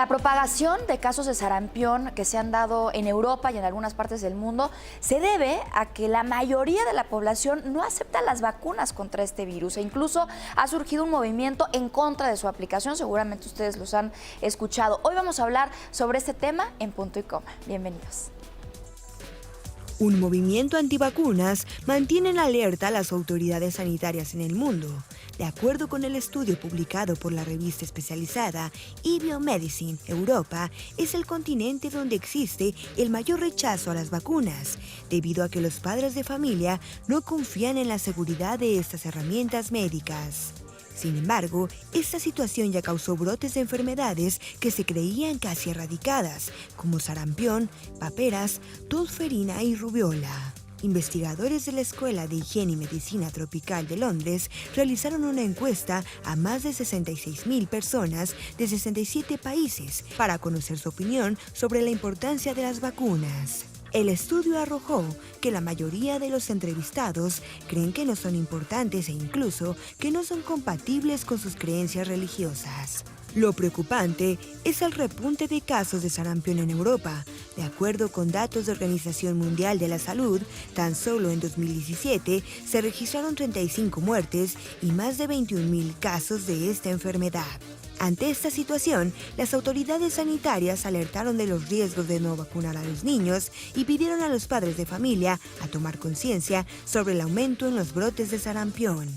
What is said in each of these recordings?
La propagación de casos de sarampión que se han dado en Europa y en algunas partes del mundo se debe a que la mayoría de la población no acepta las vacunas contra este virus e incluso ha surgido un movimiento en contra de su aplicación. Seguramente ustedes los han escuchado. Hoy vamos a hablar sobre este tema en Punto y Coma. Bienvenidos. Un movimiento antivacunas mantiene en alerta a las autoridades sanitarias en el mundo. De acuerdo con el estudio publicado por la revista especializada eBiomedicine, Europa es el continente donde existe el mayor rechazo a las vacunas, debido a que los padres de familia no confían en la seguridad de estas herramientas médicas. Sin embargo, esta situación ya causó brotes de enfermedades que se creían casi erradicadas, como sarampión, paperas, tosferina y rubiola. Investigadores de la Escuela de Higiene y Medicina Tropical de Londres realizaron una encuesta a más de 66,000 personas de 67 países para conocer su opinión sobre la importancia de las vacunas. El estudio arrojó que la mayoría de los entrevistados creen que no son importantes e incluso que no son compatibles con sus creencias religiosas. Lo preocupante es el repunte de casos de sarampión en Europa. De acuerdo con datos de Organización Mundial de la Salud, tan solo en 2017 se registraron 35 muertes y más de 21,000 casos de esta enfermedad. Ante esta situación, las autoridades sanitarias alertaron de los riesgos de no vacunar a los niños y pidieron a los padres de familia a tomar conciencia sobre el aumento en los brotes de sarampión.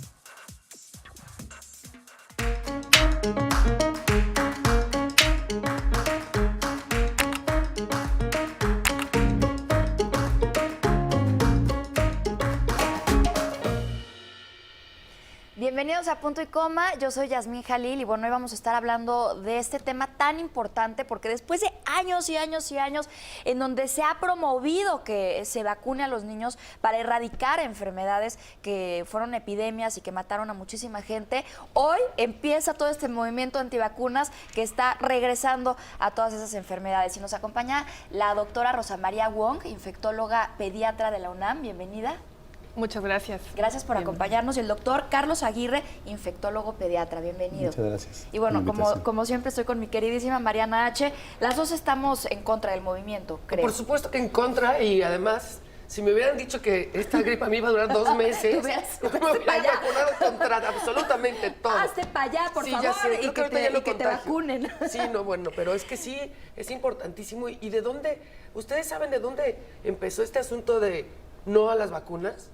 Bienvenidos a Punto y Coma, yo soy Yasmín Jalil y bueno, hoy vamos a estar hablando de este tema tan importante porque después de años y años y años en donde se ha promovido que se vacune a los niños para erradicar enfermedades que fueron epidemias y que mataron a muchísima gente, hoy empieza todo este movimiento antivacunas que está regresando a todas esas enfermedades y nos acompaña la doctora Rosa María Wong, infectóloga pediatra de la UNAM, bienvenida. Muchas gracias. Gracias por acompañarnos. Y el doctor Carlos Aguirre, infectólogo pediatra. Bienvenido. Muchas gracias. Y bueno, como siempre estoy con mi queridísima Mariana H. Las dos estamos en contra del movimiento, creo. Por supuesto que en contra y además, si me hubieran dicho que esta gripa me iba a durar 2 meses, me hubiera vacunado contra absolutamente todo. Hazte para allá, por favor, ya sé, y que te vacunen. Sí, no, bueno, pero es que sí, es importantísimo. ¿Y de dónde? ¿Ustedes saben de dónde empezó este asunto de no a las vacunas?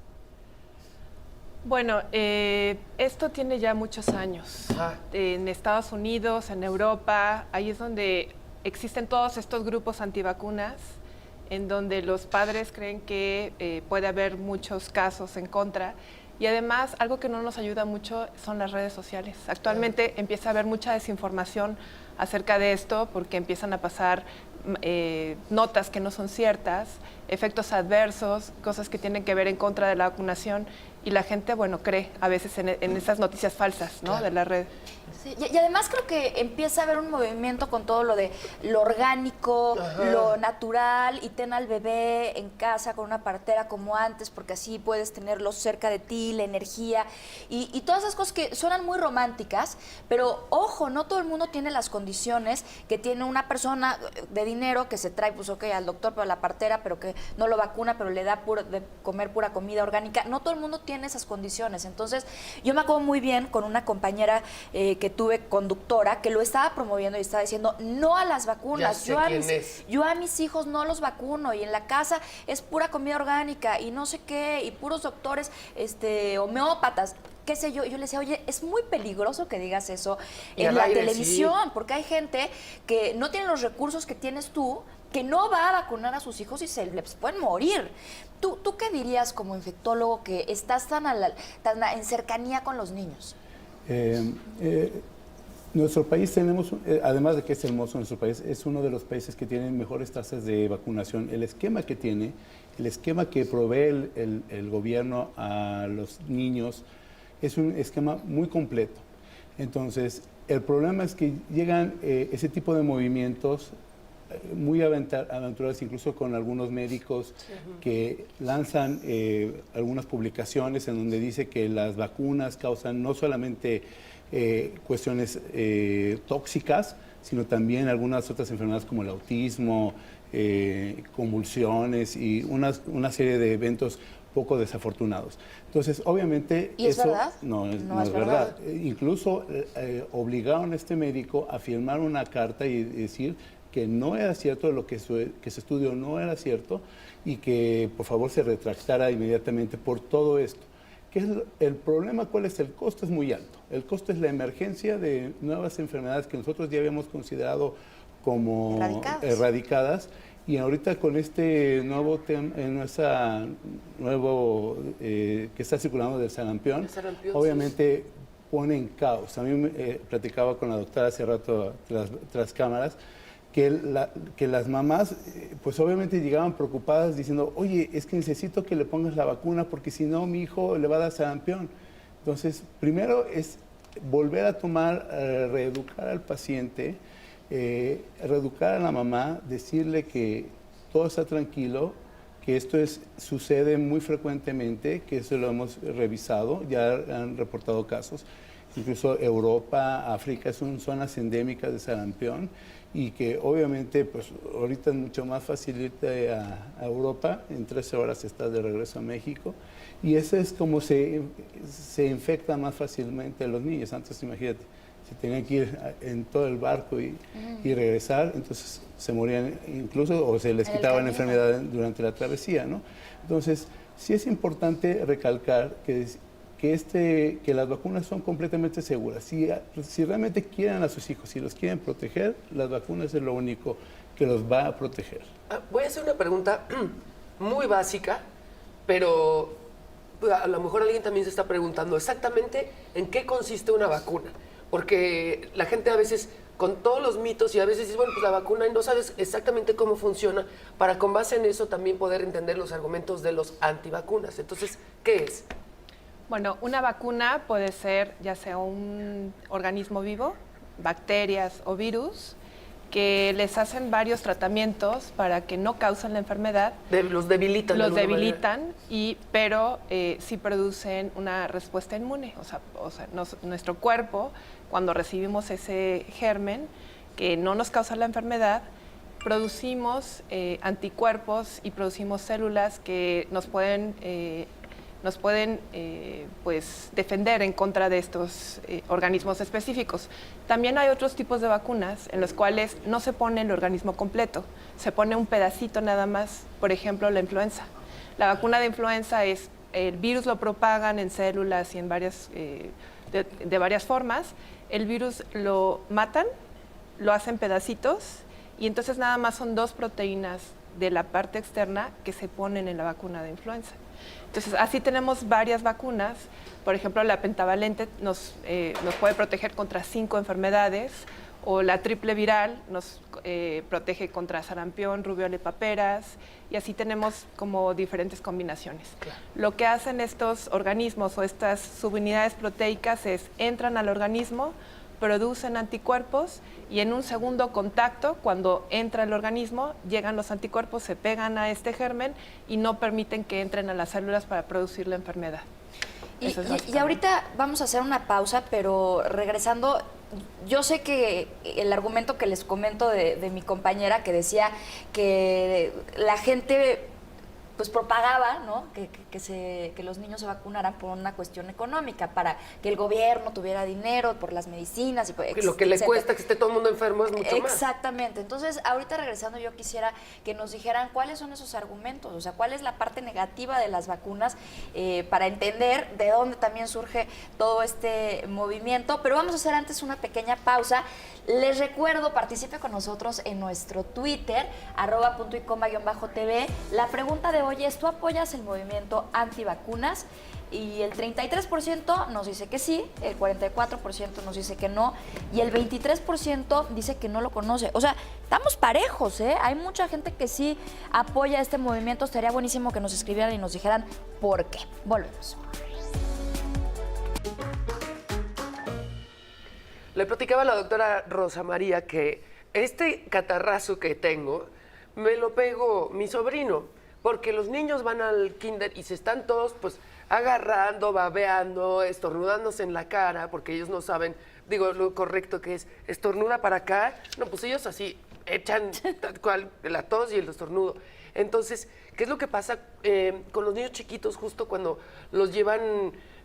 Bueno, esto tiene ya muchos años. En Estados Unidos, en Europa, ahí es donde existen todos estos grupos antivacunas, en donde los padres creen que puede haber muchos casos en contra. Y además, algo que no nos ayuda mucho son las redes sociales. Actualmente empieza a haber mucha desinformación acerca de esto, porque empiezan a pasar notas que no son ciertas, efectos adversos, cosas que tienen que ver en contra de la vacunación, y la gente, bueno, cree a veces en esas noticias falsas, ¿no? Claro. De la red. Sí, y además creo que empieza a haber un movimiento con todo lo de lo orgánico, lo natural, y ten al bebé en casa con una partera como antes, porque así puedes tenerlo cerca de ti, la energía, y todas esas cosas que suenan muy románticas, pero ojo, no todo el mundo tiene las condiciones que tiene una persona de dinero que se trae, pues ok, al doctor, pero a la partera, pero que no lo vacuna, pero le da de comer pura comida orgánica. No todo el mundo tiene esas condiciones. Entonces, yo me acuerdo muy bien con una compañera que tuve, conductora, que lo estaba promoviendo y estaba diciendo no a las vacunas. Yo a mis hijos no los vacuno y en la casa es pura comida orgánica y no sé qué, y puros doctores homeópatas, qué sé yo. Yo le decía, oye, es muy peligroso que digas eso en la televisión, sí, porque hay gente que no tiene los recursos que tienes tú, que no va a vacunar a sus hijos y se les pueden morir. ¿Tú qué dirías como infectólogo que estás tan en cercanía con los niños? Nuestro país tenemos, además de que es hermoso, nuestro país es uno de los países que tienen mejores tasas de vacunación. El esquema que tiene, el esquema que provee el gobierno a los niños es un esquema muy completo. Entonces, el problema es que llegan ese tipo de movimientos muy aventurados, incluso con algunos médicos que lanzan algunas publicaciones en donde dice que las vacunas causan no solamente cuestiones tóxicas, sino también algunas otras enfermedades como el autismo, convulsiones y una serie de eventos poco desafortunados. Entonces, obviamente... ¿Y es eso verdad? No es verdad. Incluso obligaron a este médico a firmar una carta y decir que no era cierto, que su estudio no era cierto y que por favor se retractara inmediatamente por todo esto. ¿Qué es el problema? ¿Cuál es? El costo es muy alto. El costo es la emergencia de nuevas enfermedades que nosotros ya habíamos considerado como erradicadas. Y ahorita con este nuevo que está circulando del sarampión, obviamente pone en caos. A mí platicaba con la doctora hace rato tras cámaras, que las mamás, pues obviamente llegaban preocupadas diciendo, oye, es que necesito que le pongas la vacuna porque si no mi hijo le va a dar sarampión. Entonces, primero es volver a reeducar al paciente, reeducar a la mamá, decirle que todo está tranquilo, que esto sucede muy frecuentemente, que eso lo hemos revisado, ya han reportado casos. Incluso Europa, África son zonas endémicas de sarampión y que obviamente pues ahorita es mucho más fácil irte a Europa, en 13 horas estás de regreso a México y eso es como se infecta más fácilmente a los niños. Antes imagínate, se tenían que ir en todo el barco y regresar, entonces se morían incluso o se les quitaba la enfermedad durante la travesía, ¿no? Entonces sí es importante recalcar que las vacunas son completamente seguras. Si realmente quieren a sus hijos, si los quieren proteger, las vacunas es lo único que los va a proteger. Voy a hacer una pregunta muy básica, pero a lo mejor alguien también se está preguntando exactamente en qué consiste una vacuna. Porque la gente a veces, con todos los mitos, y a veces dice, bueno, pues la vacuna y no sabes exactamente cómo funciona, para con base en eso también poder entender los argumentos de los antivacunas. Entonces, ¿qué es? Bueno, una vacuna puede ser ya sea un organismo vivo, bacterias o virus, que les hacen varios tratamientos para que no causen la enfermedad. Los debilitan. Los debilitan, pero sí producen una respuesta inmune. O sea, nuestro cuerpo, cuando recibimos ese germen que no nos causa la enfermedad, producimos anticuerpos y producimos células que nos pueden pues, defender en contra de estos organismos específicos. También hay otros tipos de vacunas en los cuales no se pone el organismo completo, se pone un pedacito nada más, por ejemplo, la influenza. La vacuna de influenza el virus lo propagan en células y en de varias formas, el virus lo matan, lo hacen pedacitos y entonces nada más son 2 proteínas de la parte externa que se ponen en la vacuna de influenza. Entonces, así tenemos varias vacunas. Por ejemplo, la pentavalente nos puede proteger contra 5 enfermedades, o la triple viral nos protege contra sarampión, rubiola y paperas, y así tenemos como diferentes combinaciones. Claro. Lo que hacen estos organismos o estas subunidades proteicas es, entran al organismo, producen anticuerpos y en un segundo contacto, cuando entra el organismo, llegan los anticuerpos, se pegan a este germen y no permiten que entren a las células para producir la enfermedad. Y ahorita vamos a hacer una pausa, pero regresando, yo sé que el argumento que les comento de mi compañera que decía que la gente pues propagaba, ¿no? que los niños se vacunaran por una cuestión económica, para que el gobierno tuviera dinero por las medicinas. Y lo que le cuesta que esté todo el mundo enfermo es mucho más. Exactamente. Entonces, ahorita regresando, yo quisiera que nos dijeran cuáles son esos argumentos, o sea, cuál es la parte negativa de las vacunas, para entender de dónde también surge todo este movimiento. Pero vamos a hacer antes una pequeña pausa. Les recuerdo, participe con nosotros en nuestro Twitter, @puntoycoma_tv. La pregunta de hoy es, ¿tú apoyas el movimiento antivacunas? Y el 33% nos dice que sí, el 44% nos dice que no, y el 23% dice que no lo conoce. O sea, estamos parejos, ¿eh? Hay mucha gente que sí apoya este movimiento. Estaría buenísimo que nos escribieran y nos dijeran por qué. Volvemos. Le platicaba a la doctora Rosa María que este catarrazo que tengo me lo pegó mi sobrino, porque los niños van al kinder y se están todos pues agarrando, babeando, estornudándose en la cara, porque ellos no saben digo, lo correcto que es estornuda para acá, no, pues ellos así echan tal cual la tos y el estornudo. Entonces, ¿qué es lo que pasa con los niños chiquitos justo cuando los llevan,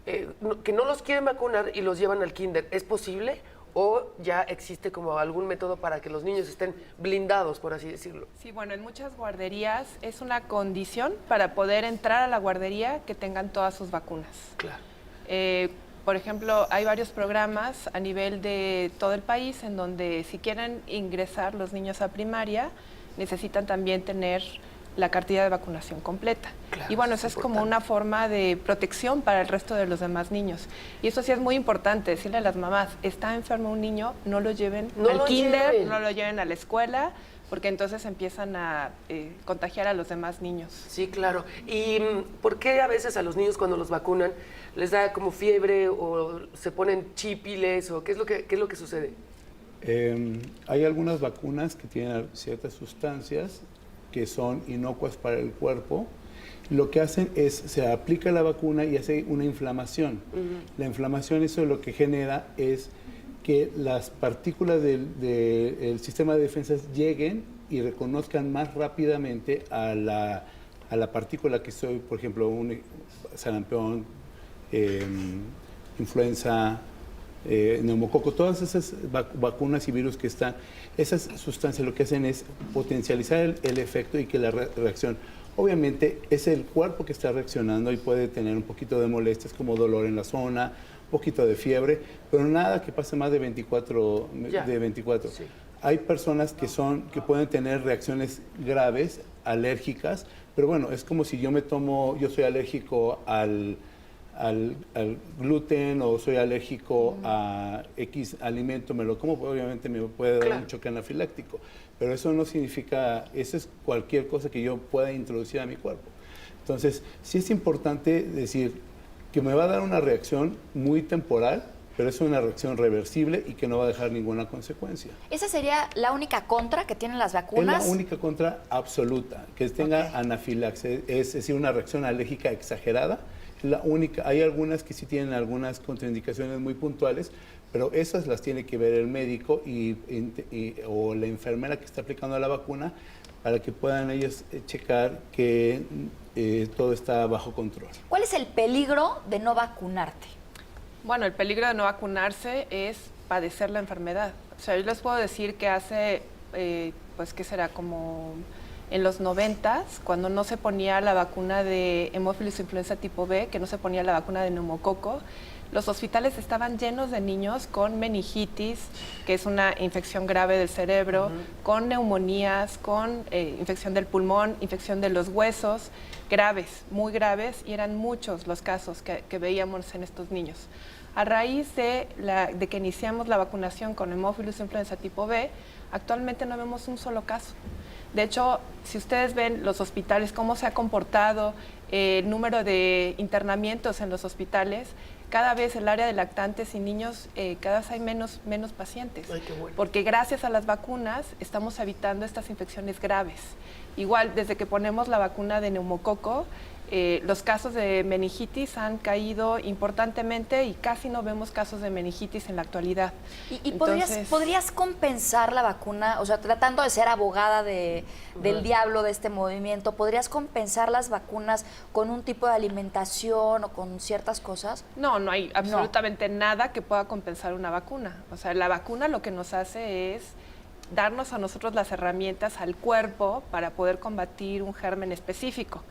que no los quieren vacunar y los llevan al kinder? ¿Es posible? ¿O ya existe como algún método para que los niños estén blindados, por así decirlo? Sí, bueno, en muchas guarderías es una condición para poder entrar a la guardería que tengan todas sus vacunas. Claro. Por ejemplo, hay varios programas a nivel de todo el país en donde si quieren ingresar los niños a primaria, necesitan también tener la cartilla de vacunación completa. Claro, y bueno, eso es como una forma de protección para el resto de los demás niños. Y eso sí es muy importante, decirle a las mamás, está enfermo un niño, no lo lleven al kinder, no lo lleven a la escuela, porque entonces empiezan a contagiar a los demás niños. Sí, claro. ¿Y por qué a veces a los niños cuando los vacunan les da como fiebre o se ponen chípiles o qué es lo que sucede? Hay algunas vacunas que tienen ciertas sustancias que son inocuas para el cuerpo. Lo que hacen es, se aplica la vacuna y hace una inflamación. La inflamación, eso lo que genera es que las partículas del sistema de defensas lleguen y reconozcan más rápidamente a la partícula que soy, por ejemplo, un sarampión, influenza, neumococo, todas esas vacunas y virus que están, esas sustancias lo que hacen es potencializar el efecto y que la reacción, obviamente es el cuerpo que está reaccionando y puede tener un poquito de molestias como dolor en la zona, un poquito de fiebre, pero nada que pase más de 24. Sí. Hay personas que pueden tener reacciones graves, alérgicas, pero bueno, es como si yo soy alérgico al gluten o soy alérgico a X alimento, me lo como, obviamente me puede dar un choque anafiláctico, pero eso no significa, eso es cualquier cosa que yo pueda introducir a mi cuerpo. Entonces, sí es importante decir que me va a dar una reacción muy temporal, pero es una reacción reversible y que no va a dejar ninguna consecuencia. ¿Esa sería la única contra que tienen las vacunas? Es la única contra absoluta, que tenga anafilaxia, es decir, una reacción alérgica exagerada. La única, hay algunas que sí tienen algunas contraindicaciones muy puntuales, pero esas las tiene que ver el médico o la enfermera que está aplicando la vacuna para que puedan ellos checar que todo está bajo control. ¿Cuál es el peligro de no vacunarte? Bueno, el peligro de no vacunarse es padecer la enfermedad. O sea, yo les puedo decir que hace, pues, ¿qué será? Como en los 90s, cuando no se ponía la vacuna de hemófilos influenza tipo B, que no se ponía la vacuna de neumococo, los hospitales estaban llenos de niños con meningitis, que es una infección grave del cerebro, con neumonías, con infección del pulmón, infección de los huesos, graves, muy graves, y eran muchos los casos que veíamos en estos niños. A raíz de que iniciamos la vacunación con hemófilos influenza tipo B, actualmente no vemos un solo caso. De hecho, si ustedes ven los hospitales, cómo se ha comportado el número de internamientos en los hospitales, cada vez el área de lactantes y niños, cada vez hay menos pacientes. Ay, qué bueno. Porque gracias a las vacunas estamos evitando estas infecciones graves. Igual, desde que ponemos la vacuna de neumococo, los casos de meningitis han caído importantemente y casi no vemos casos de meningitis en la actualidad. ¿Y podrías compensar la vacuna, o sea, tratando de ser abogada del diablo de este movimiento, podrías compensar las vacunas con un tipo de alimentación o con ciertas cosas? No hay absolutamente nada que pueda compensar una vacuna. O sea, la vacuna lo que nos hace es darnos a nosotros las herramientas al cuerpo para poder combatir un germen específico,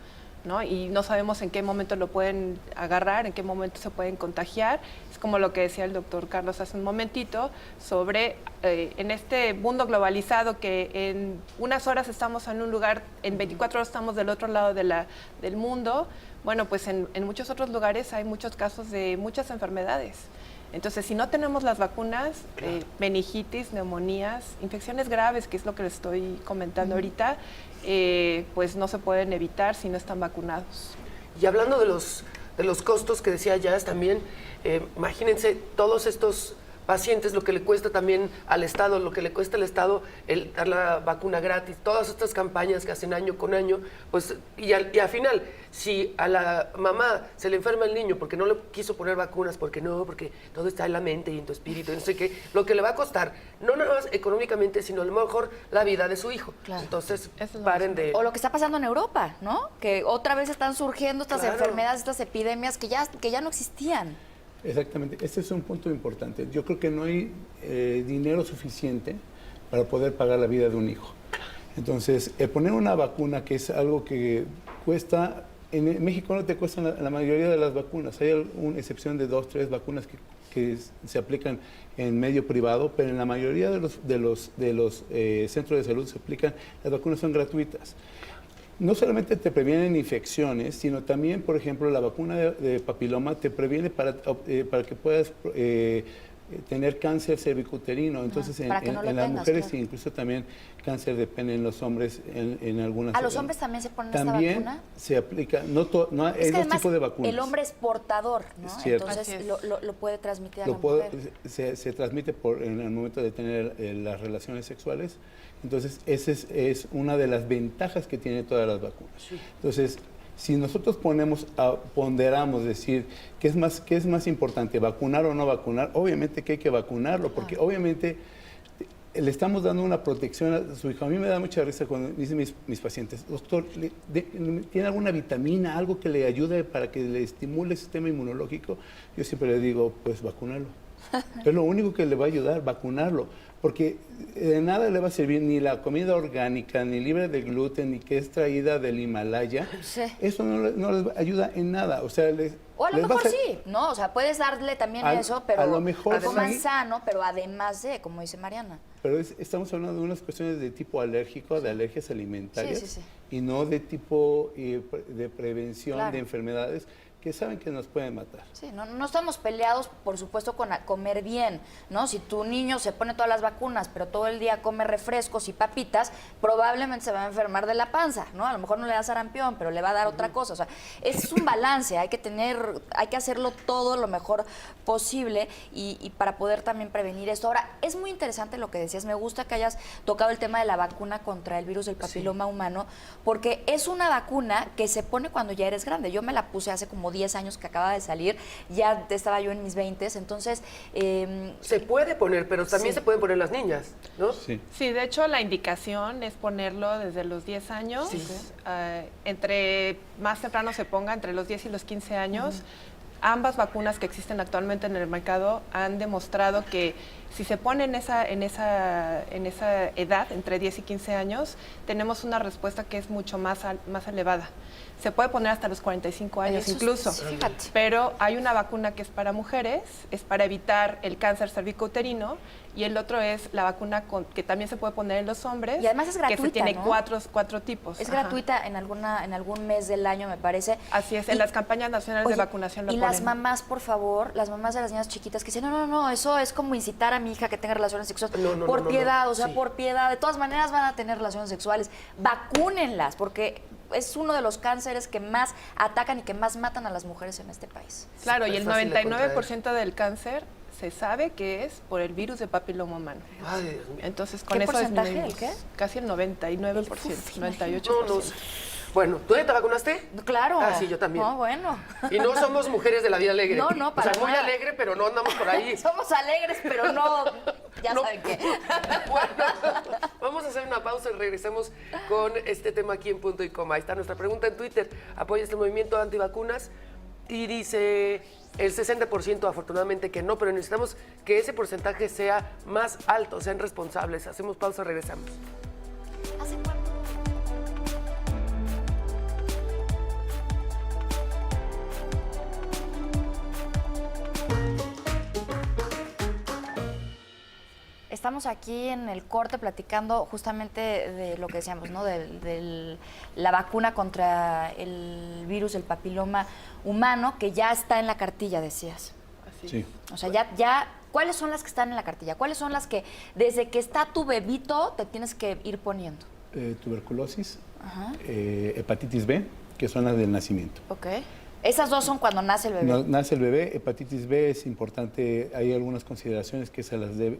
¿no? Y no sabemos en qué momento lo pueden agarrar, en qué momento se pueden contagiar. Es como lo que decía el doctor Carlos hace un momentito sobre en este mundo globalizado que en unas horas estamos en un lugar, en 24 horas estamos del otro lado del mundo. Bueno, pues en muchos otros lugares hay muchos casos de muchas enfermedades. Entonces, si no tenemos las vacunas, meningitis, neumonías, infecciones graves, que es lo que les estoy comentando ahorita, pues no se pueden evitar si no están vacunados. Y hablando de los costos que decía Jazz también, imagínense todos estos pacientes lo que le cuesta también al Estado, lo que le cuesta al Estado el dar la vacuna gratis, todas estas campañas que hacen año con año, pues, y al final, si a la mamá se le enferma el niño porque no le quiso poner vacunas, porque todo está en la mente y en tu espíritu, y no sé qué, lo que le va a costar, no nada más económicamente, sino a lo mejor la vida de su hijo. Claro. Entonces, Eso es paren de... O lo que está pasando en Europa, ¿no? Que otra vez están surgiendo estas Claro. enfermedades, estas epidemias que ya no existían. Exactamente, este es un punto importante. Yo creo que no hay dinero suficiente para poder pagar la vida de un hijo. Entonces, poner una vacuna, que es algo que cuesta, en México no te cuestan la mayoría de las vacunas. Hay una excepción de 2, 3 vacunas que se aplican en medio privado, pero en la mayoría de los centros de salud se aplican, las vacunas son gratuitas. No solamente te previenen infecciones, sino también, por ejemplo, la vacuna de papiloma te previene para que puedas tener cáncer cervicuterino. Entonces, para que no lo en las tengas, mujeres claro. e incluso también cáncer de pene en los hombres en algunas. ¿A los hombres también se ponen también esta vacuna? se aplica, no hay Es que dos además tipos de vacunas. el hombre es portador, ¿no? Es cierto. Entonces Así es. lo puede transmitir a la Lo puedo- mujer. se transmite en el momento de tener las relaciones sexuales. Entonces, esa es una de las ventajas que tiene todas las vacunas. Entonces, si nosotros ponderamos decir qué es más importante, vacunar o no vacunar, obviamente que hay que vacunarlo, porque obviamente le estamos dando una protección a su hijo. A mí me da mucha risa cuando dicen mis pacientes, doctor, ¿tiene alguna vitamina, algo que le ayude para que le estimule el sistema inmunológico? Yo siempre le digo, pues vacunarlo. Es lo único que le va a ayudar, vacunarlo. Porque de nada le va a servir ni la comida orgánica, ni libre de gluten, ni que es traída del Himalaya. Sí. Eso no les ayuda en nada. O sea, O a lo les va mejor a ser- sí, ¿no? O sea, puedes darle también A- eso, pero a lo mejor coman sí. sano, pero además de, como dice Mariana. Pero estamos hablando de unas cuestiones de tipo alérgico, de alergias alimentarias, Sí, sí, sí. y no de tipo de prevención Claro. de enfermedades que saben que nos pueden matar. Sí, no estamos peleados, por supuesto, con comer bien, ¿no? Si tu niño se pone todas las vacunas, pero todo el día come refrescos y papitas, probablemente se va a enfermar de la panza, ¿no? A lo mejor no le da sarampión, pero le va a dar otra cosa. O sea, es un balance, hay que hacerlo todo lo mejor posible y para poder también prevenir esto. Ahora, es muy interesante lo que decías, me gusta que hayas tocado el tema de la vacuna contra el virus del papiloma humano, porque es una vacuna que se pone cuando ya eres grande. Yo me la puse hace como 10 años que acaba de salir, ya estaba yo en mis 20s, entonces... Se puede poner, pero también Sí. se pueden poner las niñas, ¿no? Sí. Sí, de hecho la indicación es ponerlo desde los 10 años, Sí. entre más temprano se ponga, entre los 10 y los 15 años. Ambas vacunas que existen actualmente en el mercado han demostrado que si se pone en esa edad, entre 10 y 15 años, tenemos una respuesta que es mucho más elevada. Se puede poner hasta los 45 años Eso incluso. sí, fíjate. Pero hay una vacuna que es para mujeres, es para evitar el cáncer cervicouterino, y el otro es la vacuna que también se puede poner en los hombres. Y además es Que gratuita, se tiene ¿no? cuatro tipos. Es Ajá. gratuita en algún mes del año, me parece. Así es, en Y- las campañas nacionales Oye, de vacunación lo y ponen. las mamás, por favor, las mamás de las niñas chiquitas que dicen, no, eso es como incitar a mi hija que tenga relaciones sexuales. No, por no, piedad, no. o sea, Sí. por piedad. De todas maneras van a tener relaciones sexuales. Vacúnenlas, porque es uno de los cánceres que más atacan y que más matan a las mujeres en este país. Claro, y el Súper fácil de 99% del cáncer se sabe que es por el virus de papiloma humano. Ay, Dios mío. Entonces, con ¿Qué eso porcentaje? disminuimos. ¿El qué? Casi el 99%, Uf, 98%. No. Bueno, ¿tú ya te vacunaste? Claro. Ah, sí, yo también. No, bueno. Y no somos mujeres de la vida alegre. No, para O sea, muy nada. alegre, pero no andamos por ahí. Somos alegres, pero no... Ya No. saben qué. Bueno, vamos a hacer una pausa y regresamos con este tema aquí en Punto y Coma. Ahí está nuestra pregunta en Twitter. ¿Apoya este movimiento antivacunas? Y dice el 60% afortunadamente que no, pero necesitamos que ese porcentaje sea más alto, sean responsables. Hacemos pausa y regresamos. ¿Hace cuánto? Estamos aquí en el corte platicando justamente de lo que decíamos, ¿no? De la vacuna contra el virus del papiloma humano, que ya está en la cartilla, decías. Así Sí. O sea, ya, ¿cuáles son las que están en la cartilla? ¿Cuáles son las que desde que está tu bebito te tienes que ir poniendo? Tuberculosis, Ajá, hepatitis B, que son las del nacimiento. ok. Esas dos son cuando nace el bebé. Nace el bebé, hepatitis B es importante, hay algunas consideraciones que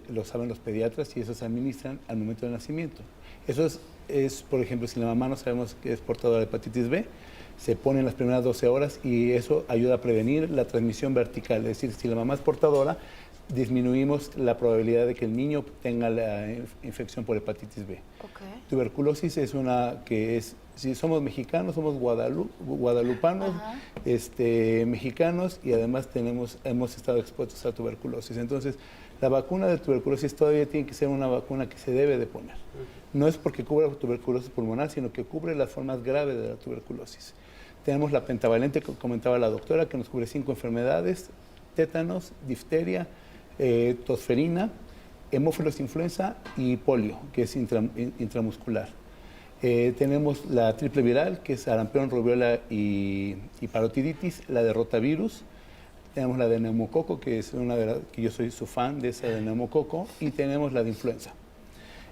lo saben los pediatras y eso se administran al momento del nacimiento. Eso es, por ejemplo, si la mamá no sabemos que es portadora de hepatitis B, se pone en las primeras 12 horas y eso ayuda a prevenir la transmisión vertical. Es decir, si la mamá es portadora, disminuimos la probabilidad de que el niño tenga la infección por hepatitis B. Okay. Tuberculosis es una que es, si somos mexicanos, somos guadalupanos, mexicanos y además hemos estado expuestos a tuberculosis. Entonces, la vacuna de tuberculosis todavía tiene que ser una vacuna que se debe de poner. No es porque cubra tuberculosis pulmonar, sino que cubre las formas graves de la tuberculosis. Tenemos la pentavalente que comentaba la doctora, que nos cubre 5 enfermedades: tétanos, difteria, tosferina, hemófilos influenza y polio, que es intramuscular. Tenemos la triple viral, que es sarampión, rubiola y parotiditis, la de rotavirus. Tenemos la de neumococo, que es una de las que yo soy su fan de esa de neumococo, y tenemos la de influenza.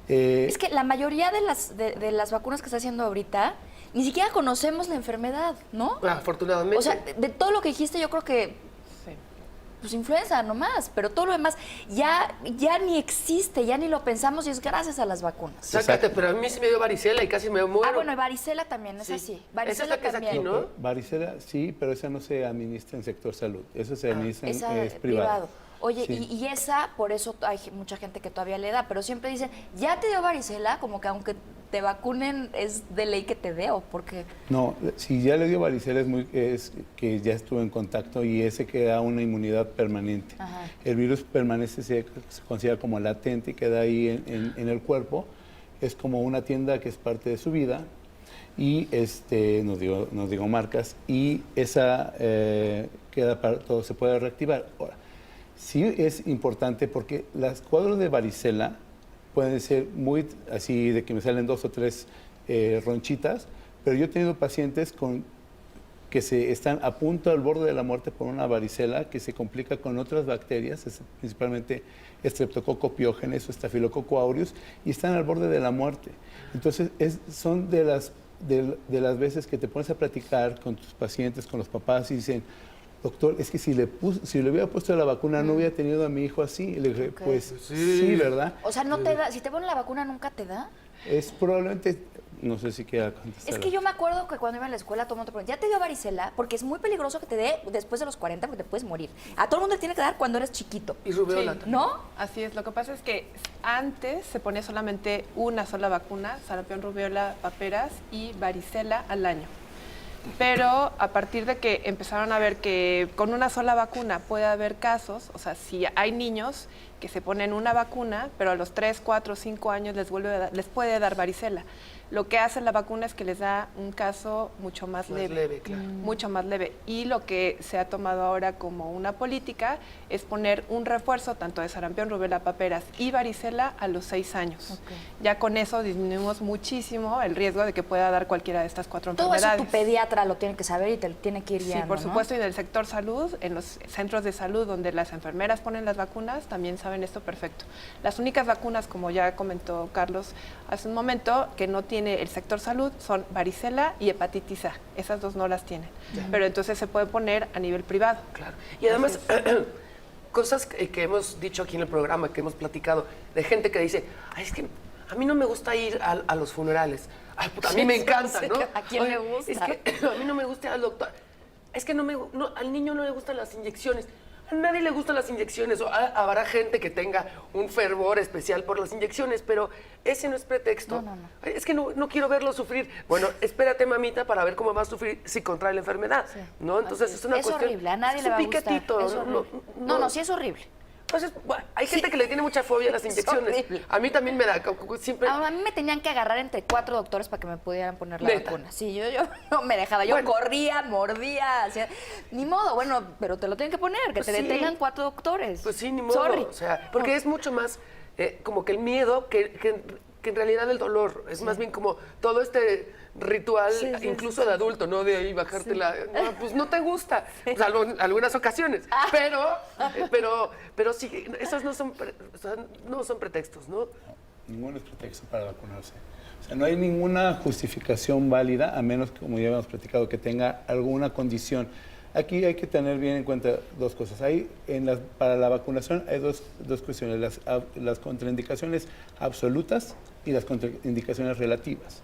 Es que la mayoría de las vacunas que está haciendo ahorita, ni siquiera conocemos la enfermedad, ¿no? Afortunadamente. O sea, de todo lo que dijiste, yo creo que pues influenza nomás, pero todo lo demás ya ni existe, ya ni lo pensamos y es gracias a las vacunas. Sácate, pero a mí sí me dio varicela y casi me muero. Ah, bueno, y varicela también, es así. Varicela esa es la que es también. aquí, ¿no? Varicela sí, pero esa no se administra en sector salud, eso se administra es privado. Oye, Sí. y esa, por eso hay mucha gente que todavía le da, pero siempre dicen, ¿ya te dio varicela? Como que aunque te vacunen es de ley que te dé, ¿o por qué? No, si ya le dio varicela es que ya estuvo en contacto y ese queda una inmunidad permanente. Ajá. El virus permanece, se considera como latente y queda ahí en el cuerpo. Es como una tienda que es parte de su vida y nos digo marcas, y esa queda para todo, se puede reactivar. Ahora, sí es importante porque los cuadros de varicela pueden ser muy así, de que me salen 2 o 3 ronchitas, pero yo he tenido pacientes que están a punto al borde de la muerte por una varicela que se complica con otras bacterias, principalmente Streptococcus pyogenes o Staphylococcus aureus, y están al borde de la muerte. Entonces, son de las veces que te pones a platicar con tus pacientes, con los papás, y dicen, doctor, es que si le hubiera puesto la vacuna no hubiera tenido a mi hijo así. Y le dije, pues sí, ¿verdad? O sea, no te da, si te ponen la vacuna, ¿nunca te da? Es probablemente, no sé si queda contestar. Es que yo me acuerdo que cuando iba a la escuela todo el mundo te preguntaba, ¿ya te dio varicela? Porque es muy peligroso que te dé después de los 40 porque te puedes morir. A todo el mundo le tiene que dar cuando eres chiquito. Y rubiola Sí. también. ¿No? Así es, lo que pasa es que antes se ponía solamente una sola vacuna, sarampión, rubiola, paperas y varicela al año. Pero a partir de que empezaron a ver que con una sola vacuna puede haber casos, o sea, si hay niños que se ponen una vacuna, pero a los 3, 4, 5 años les puede dar varicela. Lo que hace la vacuna es que les da un caso mucho más leve. Claro. Mucho más leve. Y lo que se ha tomado ahora como una política es poner un refuerzo tanto de sarampión, rubiola, paperas y varicela a los 6 años. Okay. Ya con eso disminuimos muchísimo el riesgo de que pueda dar cualquiera de estas 4 Todo eso enfermedades. tu pediatra lo tiene que saber y te lo tiene que ir guiando, Sí, por ¿no? supuesto, y en el sector salud, en los centros de salud donde las enfermeras ponen las vacunas, también saben esto perfecto. Las únicas vacunas, como ya comentó Carlos hace un momento, que no tiene el sector salud son varicela y hepatitis A. Esas dos no las tienen. Pero entonces se puede poner a nivel privado. Claro. Y además, cosas que hemos dicho aquí en el programa, que hemos platicado, de gente que dice, ay, es que a mí no me gusta ir a los funerales. Ay, puta, a mí me encanta, ¿no? ¿A quién le gusta? Es que a mí no me gusta ir al doctor. Es que al niño no le gustan las inyecciones. A nadie le gustan las inyecciones. O habrá gente que tenga un fervor especial por las inyecciones, pero ese no es pretexto. No. Es que no quiero verlo sufrir. Bueno, espérate, mamita, para ver cómo va a sufrir si contrae la enfermedad. Sí. ¿No? Entonces Así es una cuestión. horrible, a nadie es le un va a gustar. piquetito. Es horrible. No, sí es horrible. Pues hay gente que le tiene mucha fobia a las Es inyecciones. horrible. A mí también me da. Siempre. A mí me tenían que agarrar entre 4 doctores para que me pudieran poner la ¿Neta? vacuna. Sí, yo no me dejaba. Yo Bueno. corría, mordía, hacía... Ni modo, bueno, pero te lo tienen que poner, que Pues te sí. detengan 4 doctores. Pues sí, ni modo. Sorry. O sea, porque es mucho más como que el miedo que en realidad el dolor. Es más bien como todo este ritual, Sí, incluso de adulto, ¿no? De ahí bajarte la... No, pues no te gusta, salvo en algunas ocasiones. Pero sí, esos no son pretextos, ¿no? Ninguno es pretexto para vacunarse. O sea, no hay ninguna justificación válida, a menos, como ya habíamos platicado, que tenga alguna condición. Aquí hay que tener bien en cuenta dos cosas. Para la vacunación hay dos cuestiones, las contraindicaciones absolutas y las contraindicaciones relativas.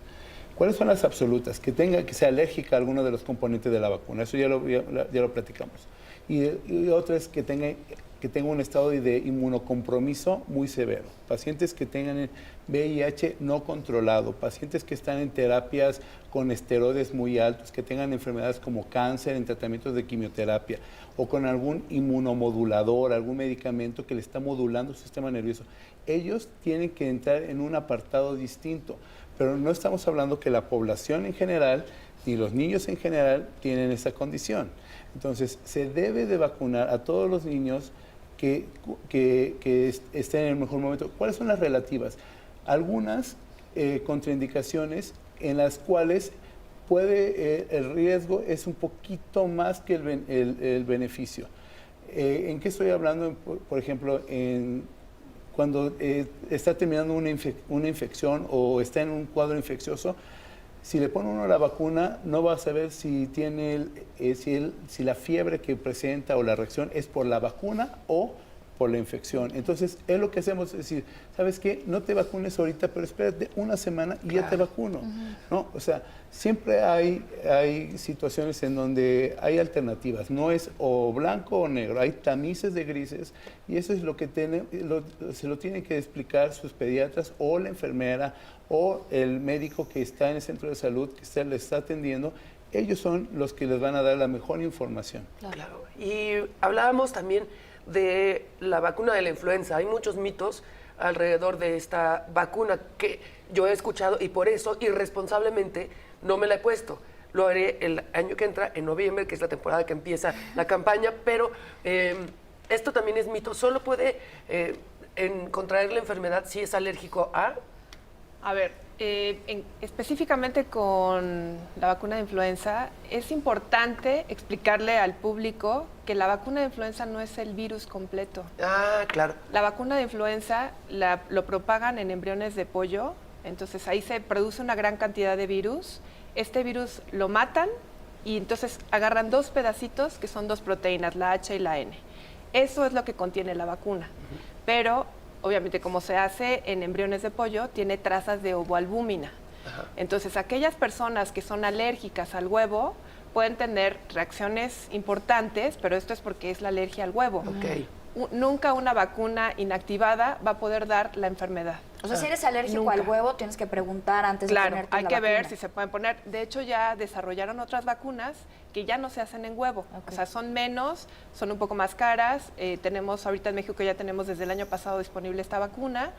¿Cuáles son las absolutas? Que sea alérgica a alguno de los componentes de la vacuna, eso ya lo platicamos. Y otra es que tenga un estado de inmunocompromiso muy severo. Pacientes que tengan VIH no controlado, pacientes que están en terapias con esteroides muy altos, que tengan enfermedades como cáncer en tratamientos de quimioterapia o con algún inmunomodulador, algún medicamento que le está modulando su sistema nervioso. Ellos tienen que entrar en un apartado distinto, pero no estamos hablando que la población en general ni los niños en general tienen esa condición. Entonces, se debe de vacunar a todos los niños que estén en el mejor momento. ¿Cuáles son las relativas? Algunas contraindicaciones en las cuales el riesgo es un poquito más que el beneficio. ¿En qué estoy hablando? Por ejemplo, cuando está terminando una infección o está en un cuadro infeccioso, si le pone uno la vacuna, no va a saber si la fiebre que presenta o la reacción es por la vacuna o por la infección. Entonces, es lo que hacemos, es decir, ¿sabes qué? No te vacunes ahorita, pero espérate una semana y ya te vacuno, ¿no? O sea, siempre hay situaciones en donde hay alternativas, no es o blanco o negro, hay tamices de grises y eso es lo que se lo tienen que explicar sus pediatras o la enfermera o el médico que está en el centro de salud, que le está atendiendo. Ellos son los que les van a dar la mejor información. Claro. Y hablábamos también de la vacuna de la influenza. Hay muchos mitos alrededor de esta vacuna que yo he escuchado y por eso irresponsablemente no me la he puesto. Lo haré el año que entra, en noviembre, que es la temporada que empieza la campaña, pero esto también es mito. ¿Solo puede contraer la enfermedad si es alérgico a...? A ver, específicamente con la vacuna de influenza, es importante explicarle al público que la vacuna de influenza no es el virus completo. Ah, claro. La vacuna de influenza lo propagan en embriones de pollo, entonces ahí se produce una gran cantidad de virus. Este virus lo matan y entonces agarran dos pedacitos que son dos proteínas, la H y la N. Eso es lo que contiene la vacuna, pero obviamente, como se hace en embriones de pollo, tiene trazas de ovoalbúmina. Entonces, aquellas personas que son alérgicas al huevo pueden tener reacciones importantes, pero esto es porque es la alergia al huevo. Nunca una vacuna inactivada va a poder dar la enfermedad. O sea, si eres alérgico al huevo, tienes que preguntar antes de ponerte la vacuna. Claro, hay que ver si se pueden poner. De hecho, ya desarrollaron otras vacunas que ya no se hacen en huevo. O sea, son menos, son un poco más caras. Tenemos ahorita en México, ya tenemos desde el año pasado disponible esta vacuna,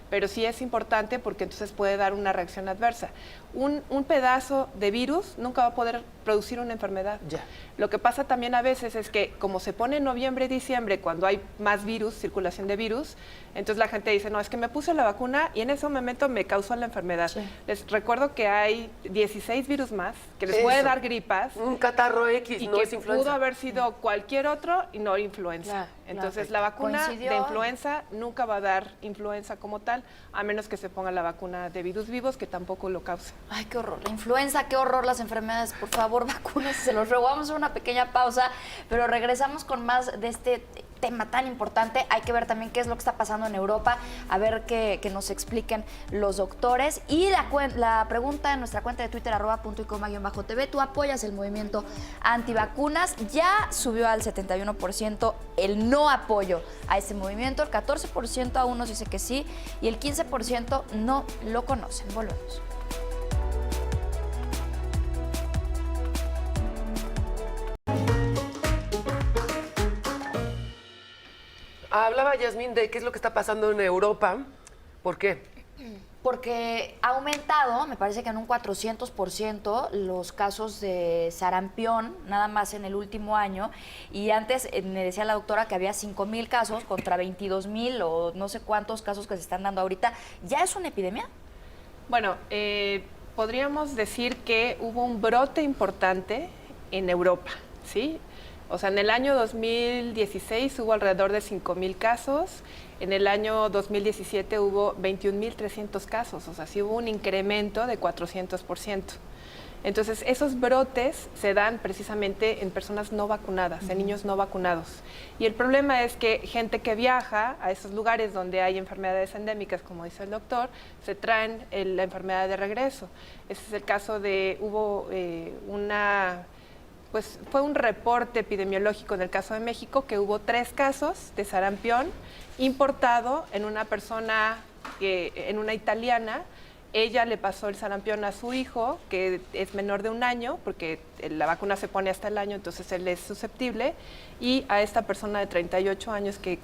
pero sí es importante porque entonces puede dar una reacción adversa. Un pedazo de virus nunca va a poder producir una enfermedad. Ya. Lo que pasa también a veces es que como se pone en noviembre y diciembre, cuando hay más virus, circulación de virus, entonces la gente dice, no, es que me puse la vacuna y en ese momento me causó la enfermedad. Sí. Les recuerdo que hay 16 virus más que les puede dar gripas. Un catarro X, y no que es influenza. pudo haber sido cualquier otro y no influenza. Entonces la vacuna de influenza nunca va a dar influenza como tal, a menos que se ponga la vacuna de virus vivos, que tampoco lo causa. Ay, qué horror. La influenza, qué horror las enfermedades. Por favor, vacúnense, se los ruego. Vamos a hacer una pequeña pausa, pero regresamos con más de este tema tan importante. Hay que ver también qué es lo que está pasando en Europa, a ver que nos expliquen los doctores. Y la pregunta en nuestra cuenta de Twitter, @puntoycoma_tv, ¿tú apoyas el movimiento antivacunas? Ya subió al 71% el no apoyo a este movimiento, el 14% aún nos dice que sí y el 15% no lo conocen. Volvemos. Hablaba Yasmín de qué es lo que está pasando en Europa. ¿Por qué? Porque ha aumentado, me parece que en un 400% los casos de sarampión, nada más en el último año. Y antes me decía la doctora que había 5,000 casos contra 22,000 o no sé cuántos casos que se están dando ahorita. ¿Ya es una epidemia? Bueno, podríamos decir que hubo un brote importante en Europa, ¿sí? O sea, en el año 2016 hubo alrededor de 5,000 casos, en el año 2017 hubo 21,300 casos, o sea, sí hubo un incremento de 400%. Entonces, esos brotes se dan precisamente en personas no vacunadas, en niños no vacunados. Y el problema es que gente que viaja a esos lugares donde hay enfermedades endémicas, como dice el doctor, se traen la enfermedad de regreso. Ese es el caso de, fue un reporte epidemiológico en el caso de México que hubo 3 casos de sarampión importado en una persona, en una italiana. Ella le pasó el sarampión a su hijo, que es menor de 1 año, porque la vacuna se pone hasta el año, entonces él es susceptible, y a esta persona de 38 años que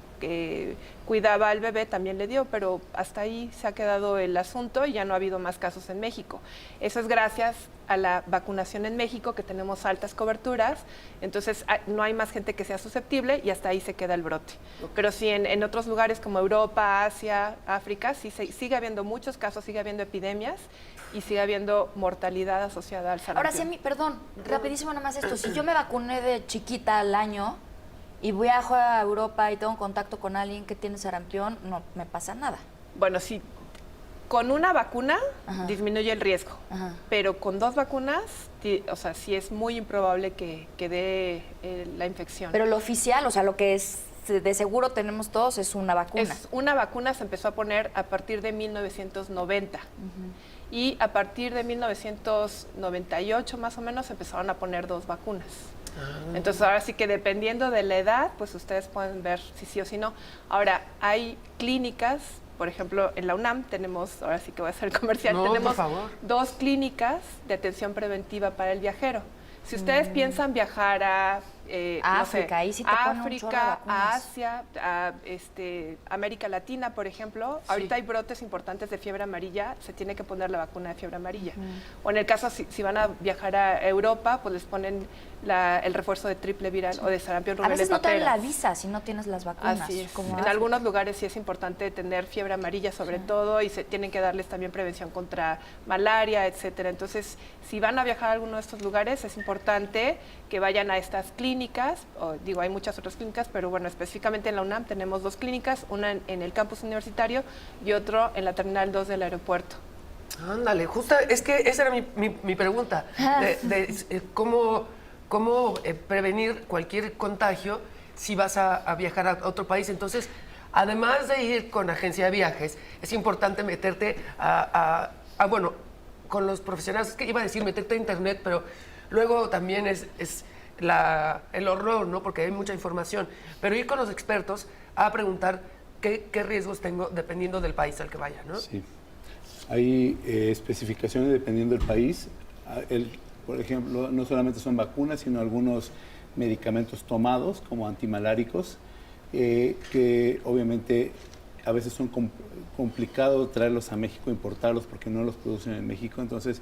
cuidaba al bebé también le dio, pero hasta ahí se ha quedado el asunto y ya no ha habido más casos en México. Eso es gracias a la vacunación en México, que tenemos altas coberturas, entonces no hay más gente que sea susceptible y hasta ahí se queda el brote. Pero sí, en otros lugares como Europa, Asia, África, sí sigue habiendo muchos casos, sigue habiendo epidemias y sigue habiendo mortalidad asociada al sarampión. Ahora, si a mí, perdón, rapidísimo nada más esto, si yo me vacuné de chiquita al año y viajo a Europa y tengo contacto con alguien que tiene sarampión, no me pasa nada. Bueno, sí, con una vacuna disminuye el riesgo, pero con 2 vacunas, o sea, sí es muy improbable que dé la infección. Pero lo oficial, o sea, lo que es de seguro tenemos todos es una vacuna. Es una vacuna, se empezó a poner a partir de 1990. Y a partir de 1998 más o menos empezaron a poner 2 vacunas. Entonces ahora sí que dependiendo de la edad, pues ustedes pueden ver si sí o si no. Ahora, hay clínicas, por ejemplo, en la UNAM tenemos, ahora sí que voy a hacer el comercial, tenemos 2 clínicas de atención preventiva para el viajero. Si ustedes piensan viajar a África, ahí sí te ponen un chorro de África, vacunas. a Asia, a América Latina, por ejemplo, ahorita hay brotes importantes de fiebre amarilla, se tiene que poner la vacuna de fiebre amarilla. O en el caso, si van a viajar a Europa, pues les ponen el refuerzo de triple viral o de sarampión, A rubéola y veces no te dan la paperas. visa si no tienes las vacunas. Así es. como En África. algunos lugares sí es importante tener fiebre amarilla sobre todo y se tienen que darles también prevención contra malaria, etcétera. Entonces, si van a viajar a alguno de estos lugares, es importante que vayan a estas clínicas, hay muchas otras clínicas, pero bueno, específicamente en la UNAM tenemos 2 clínicas, una en el campus universitario y otro en la Terminal 2 del aeropuerto. Ándale, justo, es que esa era mi pregunta, de cómo prevenir cualquier contagio si vas a viajar a otro país. Entonces, además de ir con agencia de viajes, es importante meterte bueno, con los profesionales, es que iba a decir meterte a internet, pero luego también es el horror, ¿no? Porque hay mucha información, pero ir con los expertos a preguntar qué riesgos tengo dependiendo del país al que vaya, ¿no? Sí. Hay especificaciones dependiendo del país. Por ejemplo, no solamente son vacunas, sino algunos medicamentos tomados como antimaláricos, que obviamente a veces son complicados traerlos a México, importarlos porque no los producen en México. Entonces,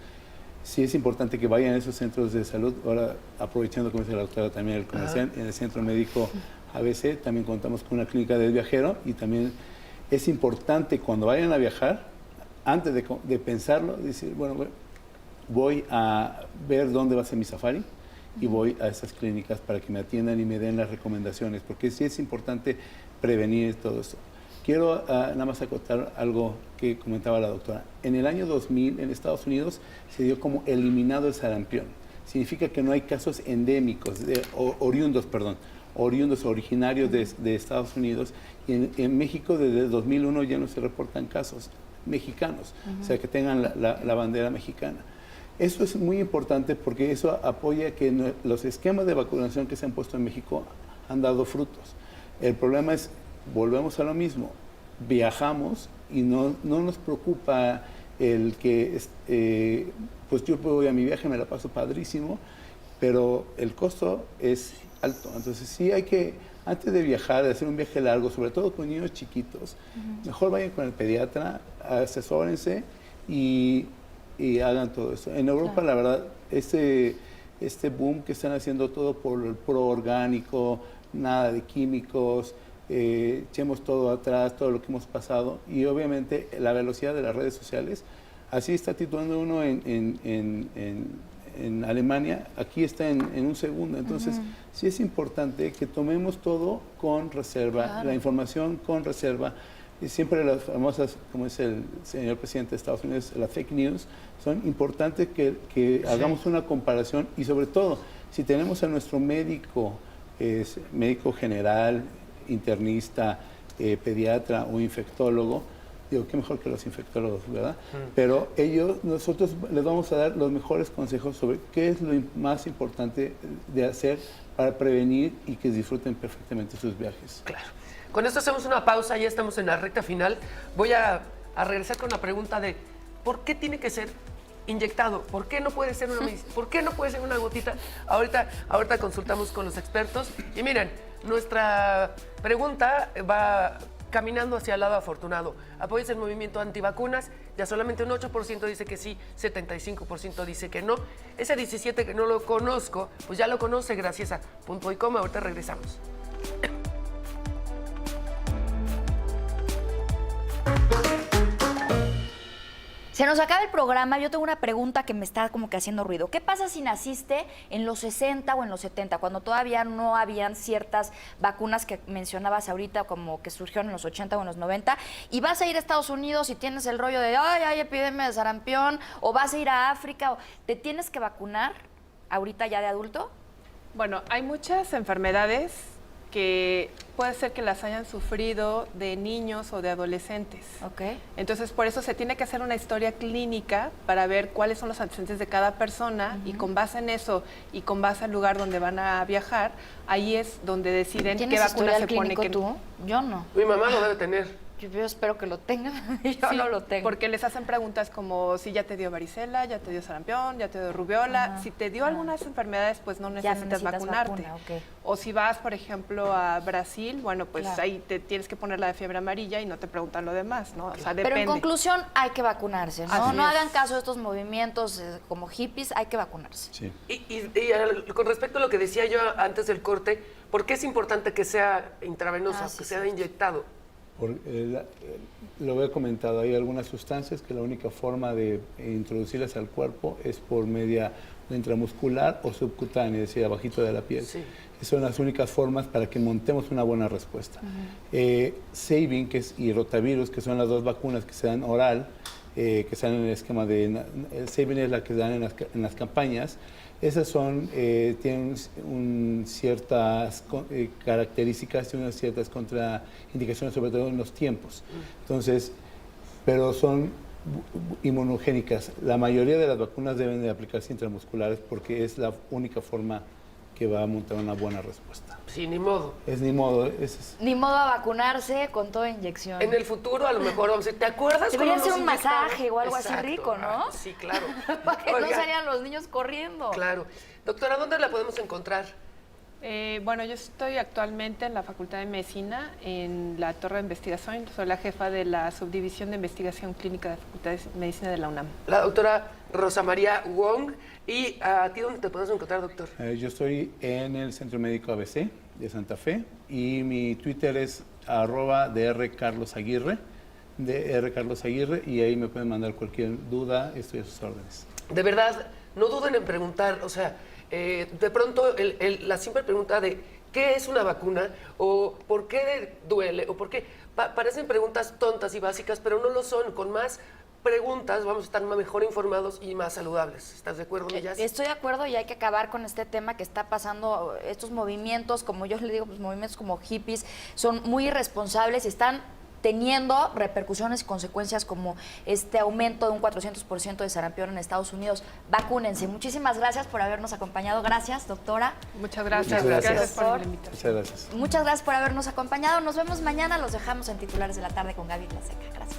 sí es importante que vayan a esos centros de salud. Ahora, aprovechando, como dice la doctora, también el comercial, en el Centro Médico ABC también contamos con una clínica del viajero, y también es importante cuando vayan a viajar, antes de pensarlo, decir, bueno, voy a ver dónde va a ser mi safari y voy a esas clínicas para que me atiendan y me den las recomendaciones, porque sí es importante prevenir todo esto. Quiero nada más acotar algo que comentaba la doctora. En el año 2000 en Estados Unidos se dio como eliminado el sarampión. Significa que no hay casos endémicos, oriundos originarios de Estados Unidos, y en México desde 2001 ya no se reportan casos mexicanos, o sea, que tengan la bandera mexicana. Eso es muy importante porque eso apoya que los esquemas de vacunación que se han puesto en México han dado frutos. El problema es, volvemos a lo mismo, viajamos y no nos preocupa el que, pues yo voy a mi viaje, me la paso padrísimo, pero el costo es alto. Entonces sí hay que, antes de viajar, de hacer un viaje largo, sobre todo con niños chiquitos, mejor vayan con el pediatra, asesórense y hagan todo eso. En Europa, la verdad, este boom que están haciendo todo por el pro-orgánico, nada de químicos, echemos todo atrás, todo lo que hemos pasado, y obviamente la velocidad de las redes sociales, así está titulando uno en Alemania, aquí está en un segundo. Entonces, sí es importante que tomemos todo con reserva, la información con reserva, Y siempre las famosas, como dice el señor presidente de Estados Unidos, las fake news, son importantes que hagamos una comparación y sobre todo, si tenemos a nuestro médico, médico general, internista, pediatra o infectólogo, digo, qué mejor que los infectólogos, ¿verdad? Pero nosotros les vamos a dar los mejores consejos sobre qué es lo más importante de hacer para prevenir y que disfruten perfectamente sus viajes. Claro. Con esto hacemos una pausa, ya estamos en la recta final. Voy a regresar con la pregunta de ¿por qué tiene que ser inyectado? ¿Por qué no puede ser una medicina? ¿Por qué no puede ser una gotita? Ahorita consultamos con los expertos. Y miren, nuestra pregunta va caminando hacia el lado afortunado. ¿Apoyas el movimiento antivacunas? Ya solamente un 8% dice que sí, 75% dice que no. Ese 17% que no lo conozco, pues ya lo conoce gracias a Punto y Coma. Ahorita regresamos. Se nos acaba el programa. Yo tengo una pregunta que me está como que haciendo ruido. ¿Qué pasa si naciste en los 60 o en los 70, cuando todavía no habían ciertas vacunas que mencionabas ahorita, como que surgieron en los 80 o en los 90, y vas a ir a Estados Unidos y tienes el rollo de ay, hay epidemia de sarampión, o vas a ir a África, o te tienes que vacunar ahorita ya de adulto? Bueno, hay muchas enfermedades que puede ser que las hayan sufrido de niños o de adolescentes. Ok. Entonces, por eso se tiene que hacer una historia clínica para ver cuáles son los antecedentes de cada persona y con base en eso y con base al lugar donde van a viajar, ahí es donde deciden qué vacuna se pone. ¿Tú? Yo no. Mi mamá lo debe tener. Yo espero que lo tengan. Yo Sí, no lo tengo. porque les hacen preguntas como si ya te dio varicela, ya te dio sarampión, ya te dio rubiola. Si te dio alguna de esas enfermedades, pues no Ya necesitas necesitas vacunarte. vacuna, ok. O si vas, por ejemplo, a Brasil, bueno, pues Claro. ahí te tienes que poner la de fiebre amarilla y no te preguntan lo demás, ¿no? O sea, Pero depende. en conclusión, hay que vacunarse, ¿no? Así No es. hagan caso de estos movimientos como hippies, hay que vacunarse. Sí. Con respecto a lo que decía yo antes del corte, ¿por qué es importante que sea intravenosa, Sí, que sea cierto. inyectado? Lo he comentado, hay algunas sustancias que la única forma de introducirlas al cuerpo es por media intramuscular o subcutánea, es decir, abajito de la piel. Sí. Esas son las únicas formas para que montemos una buena respuesta. Sabin y rotavirus, que son las dos vacunas que se dan oral, que están en el esquema de... El Sabin es la que dan en las campañas. Esas tienen ciertas características y unas ciertas contraindicaciones, sobre todo en los tiempos. Entonces, pero son inmunogénicas. La mayoría de las vacunas deben de aplicarse intramusculares porque es la única forma que va a montar una buena respuesta. Sí, ni modo. Ni modo. Ni modo a vacunarse con toda inyección. En el futuro a lo mejor vamos a decir, ¿te acuerdas? Debería cómo ser nos un inyectaban? masaje o algo así Exacto. rico, ¿no? Ah, sí, claro. Para que no Oiga, salieran los niños corriendo. Claro. Doctora, ¿dónde la podemos encontrar? Bueno, yo estoy actualmente en la Facultad de Medicina, en la Torre de Investigación. Soy la jefa de la Subdivisión de Investigación Clínica de la Facultad de Medicina de la UNAM. La doctora Rosa María Wong. ¿Y a ti dónde te podemos encontrar, doctor? Yo estoy en el Centro Médico ABC de Santa Fe y mi Twitter es @drcarlosaguirre, drcarlosaguirre, y ahí me pueden mandar cualquier duda, estoy a sus órdenes. De verdad, no duden en preguntar, o sea, de pronto la simple pregunta de ¿qué es una vacuna? O ¿por qué duele? O ¿por qué? Parecen preguntas tontas y básicas, pero no lo son. Con más preguntas vamos a estar mejor informados y más saludables. ¿Estás de acuerdo, Millas? Estoy de acuerdo y hay que acabar con este tema que está pasando. Estos movimientos, como yo le digo, pues movimientos como hippies, son muy irresponsables y están teniendo repercusiones y consecuencias como este aumento de un 400% de sarampión en Estados Unidos. Vacúnense. Muchísimas gracias por habernos acompañado. Gracias, doctora. Muchas gracias. Muchas gracias. por la invitación. Muchas gracias. Muchas gracias por habernos acompañado. Nos vemos mañana. Los dejamos en Titulares de la Tarde con Gaby Laseca. Gracias.